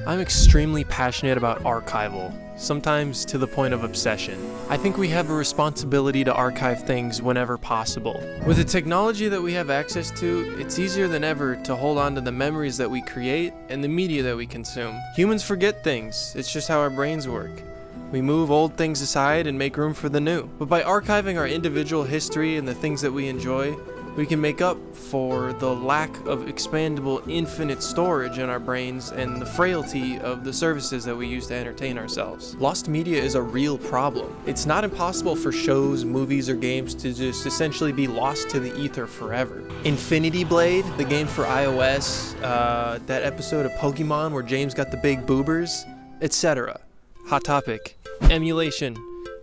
I'm extremely passionate about archival, sometimes to the point of obsession. I think we have a responsibility to archive things whenever possible. With the technology that we have access to, it's easier than ever to hold on to the memories that we create and the media that we consume. Humans forget things, it's just how our brains work. We move old things aside and make room for the new. But by archiving our individual history and the things that we enjoy, we can make up for the lack of expandable infinite storage in our brains and the frailty of the services that we use to entertain ourselves. Lost media is a real problem. It's not impossible for shows, movies, or games to just essentially be lost to the ether forever. Infinity Blade, the game for iOS, that episode of Pokemon where James got the big boobers, etc. Hot topic. Emulation.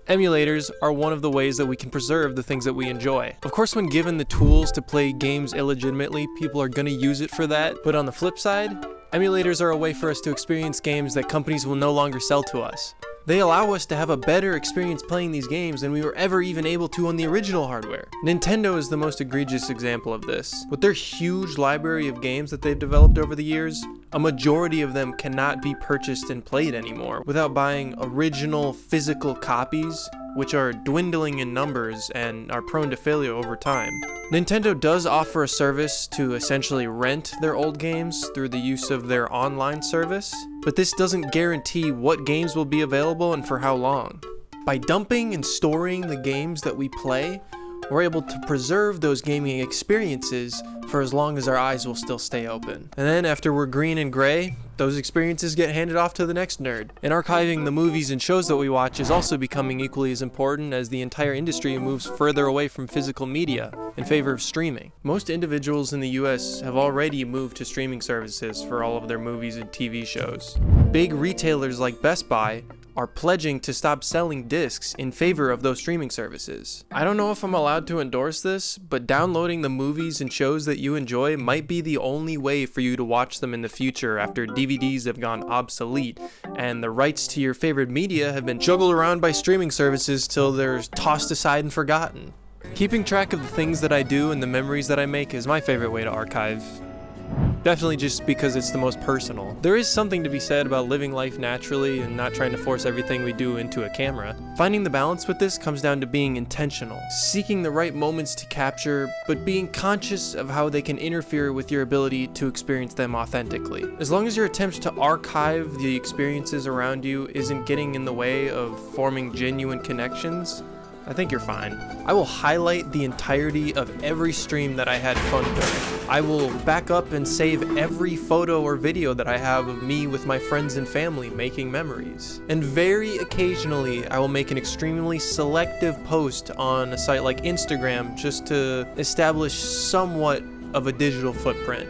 Emulators are one of the ways that we can preserve the things that we enjoy. Of course, when given the tools to play games illegitimately, people are going to use it for that. But on the flip side, emulators are a way for us to experience games that companies will no longer sell to us. They allow us to have a better experience playing these games than we were ever even able to on the original hardware. Nintendo is the most egregious example of this. With their huge library of games that they've developed over the years, a majority of them cannot be purchased and played anymore without buying original physical copies, which are dwindling in numbers and are prone to failure over time. Nintendo does offer a service to essentially rent their old games through the use of their online service, but this doesn't guarantee what games will be available and for how long. By dumping and storing the games that we play, we're able to preserve those gaming experiences for as long as our eyes will still stay open. And then after we're green and gray, those experiences get handed off to the next nerd. And archiving the movies and shows that we watch is also becoming equally as important as the entire industry moves further away from physical media in favor of streaming. Most individuals in the US have already moved to streaming services for all of their movies and TV shows. Big retailers like Best Buy are pledging to stop selling discs in favor of those streaming services. I don't know if I'm allowed to endorse this, but downloading the movies and shows that you enjoy might be the only way for you to watch them in the future after DVDs have gone obsolete and the rights to your favorite media have been juggled around by streaming services till they're tossed aside and forgotten. Keeping track of the things that I do and the memories that I make is my favorite way to archive. Definitely just because it's the most personal. There is something to be said about living life naturally and not trying to force everything we do into a camera. Finding the balance with this comes down to being intentional, seeking the right moments to capture, but being conscious of how they can interfere with your ability to experience them authentically. As long as your attempt to archive the experiences around you isn't getting in the way of forming genuine connections, I think you're fine. I will highlight the entirety of every stream that I had fun during. I will back up and save every photo or video that I have of me with my friends and family making memories. And very occasionally, I will make an extremely selective post on a site like Instagram just to establish somewhat of a digital footprint.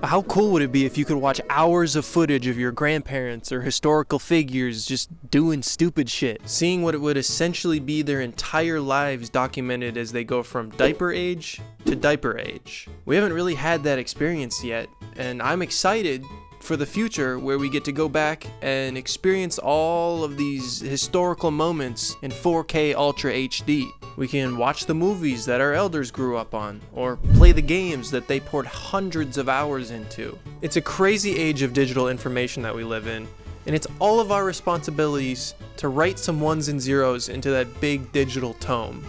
How cool would it be if you could watch hours of footage of your grandparents or historical figures just doing stupid shit, seeing what it would essentially be their entire lives documented as they go from diaper age to diaper age. We haven't really had that experience yet, and I'm excited for the future where we get to go back and experience all of these historical moments in 4K Ultra HD. We can watch the movies that our elders grew up on, or play the games that they poured hundreds of hours into. It's a crazy age of digital information that we live in, and it's all of our responsibilities to write some ones and zeros into that big digital tome.